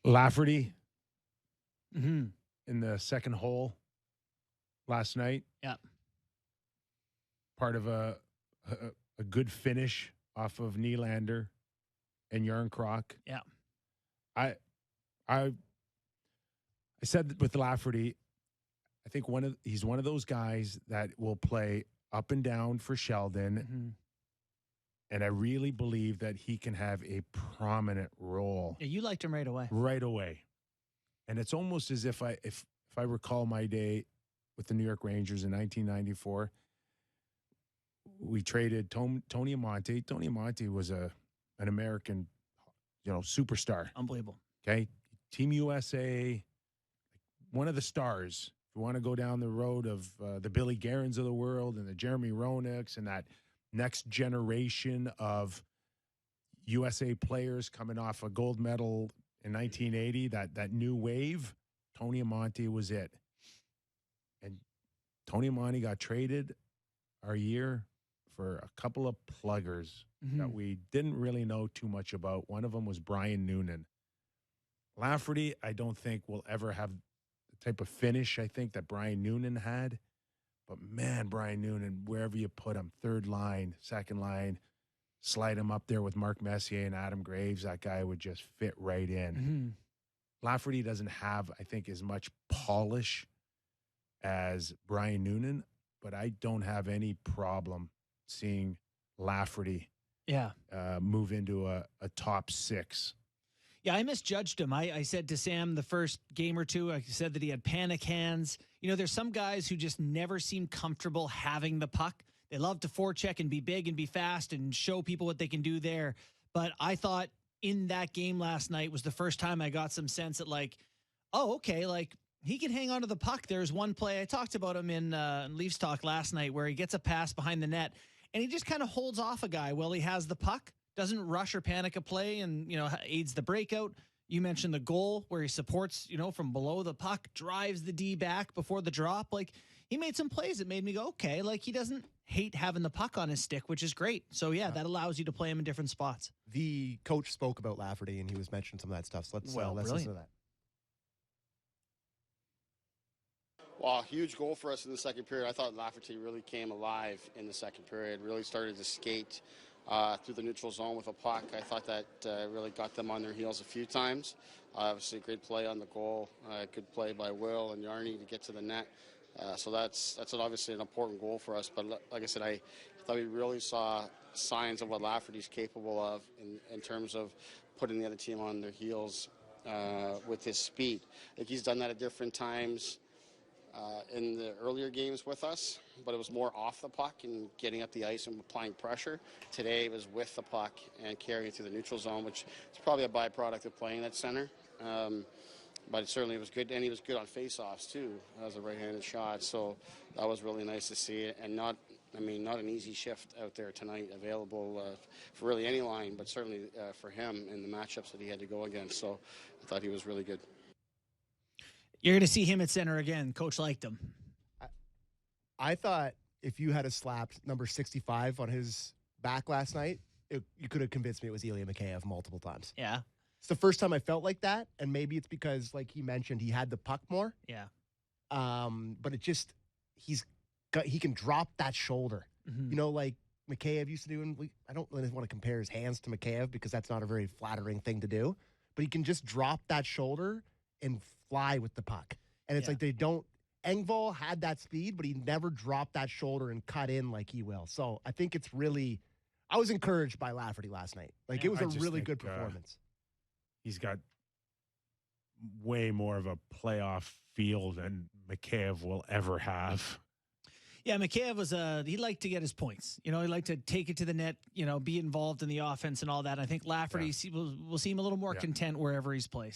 Lafferty Mm-hmm. in the second hole last night. Yeah. Part of a good finish off of Nylander and Yarncroc. Yeah. I said that with Lafferty, I think he's one of those guys that will play up and down for Sheldon. Mm-hmm. And I really believe that he can have a prominent role. Yeah, you liked him right away. Right away. And it's almost as if I recall my day with the New York Rangers in 1994, we traded Tony Amonte. Tony Amonte was an American, superstar. Unbelievable. Okay. Team USA, one of the stars. If you want to go down the road of the Billy Guerins of the world and the Jeremy Roenick's and that next generation of USA players coming off a gold medal in 1980, that new wave, Tony Amonte was it. And Tony Amonte got traded our year for a couple of pluggers that we didn't really know too much about. One of them was Brian Noonan. Lafferty, I don't think will ever have the type of finish I think that Brian Noonan had. But, man, Brian Noonan, wherever you put him, third line, second line, slide him up there with Mark Messier and Adam Graves, that guy would just fit right in. Mm-hmm. Lafferty doesn't have, I think, as much polish as Brian Noonan, but I don't have any problem seeing Lafferty move into a top six. Yeah, I misjudged him. I said to Sam the first game or two, I said that he had panic hands. There's some guys who just never seem comfortable having the puck. They love to forecheck and be big and be fast and show people what they can do there. But I thought in that game last night was the first time I got some sense that he can hang on to the puck. There's one play, I talked about him in Leafs Talk last night, where he gets a pass behind the net and he just kind of holds off a guy while he has the puck. Doesn't rush or panic a play and, aids the breakout. You mentioned the goal where he supports, from below the puck, drives the D back before the drop. He made some plays that made me go, okay, he doesn't hate having the puck on his stick, which is great. So, that allows you to play him in different spots. The coach spoke about Lafferty, and he was mentioning some of that stuff. So let's listen to that. Well, huge goal for us in the second period. I thought Lafferty really came alive in the second period, really started to skate through the neutral zone with a puck. I thought that really got them on their heels a few times. Obviously, a great play on the goal. Good play by Will and Yarny to get to the net. So that's obviously an important goal for us. But like I said, I thought we really saw signs of what Lafferty's capable of in terms of putting the other team on their heels with his speed. I think he's done that at different times in the earlier games with us, but it was more off the puck and getting up the ice and applying pressure. Today it was with the puck and carrying it through the neutral zone, which is probably a byproduct of playing at center. But it certainly was good, and he was good on face-offs too as a right-handed shot. So that was really nice to see, and not an easy shift out there tonight available for really any line, but certainly for him in the matchups that he had to go against. So I thought he was really good. You're going to see him at center again. Coach liked him. I thought if you had a slapped number 65 on his back last night, you could have convinced me it was Ilya Mikheyev multiple times. Yeah. It's the first time I felt like that, and maybe it's because, like he mentioned, he had the puck more. Yeah. But it just he can drop that shoulder. Mm-hmm. Like Mikheyev used to do. And I don't really want to compare his hands to Mikheyev because that's not a very flattering thing to do. But he can just drop that shoulder and fly with the puck. And it's like they don't. Engvall had that speed, but he never dropped that shoulder and cut in like he will. So I think it's really. I was encouraged by Lafferty last night. It was a really good performance. He's got way more of a playoff feel than Mikheyev will ever have. Yeah, Mikheyev he liked to get his points. He liked to take it to the net, be involved in the offense and all that. I think Lafferty, we'll see him a little more content wherever he's placed.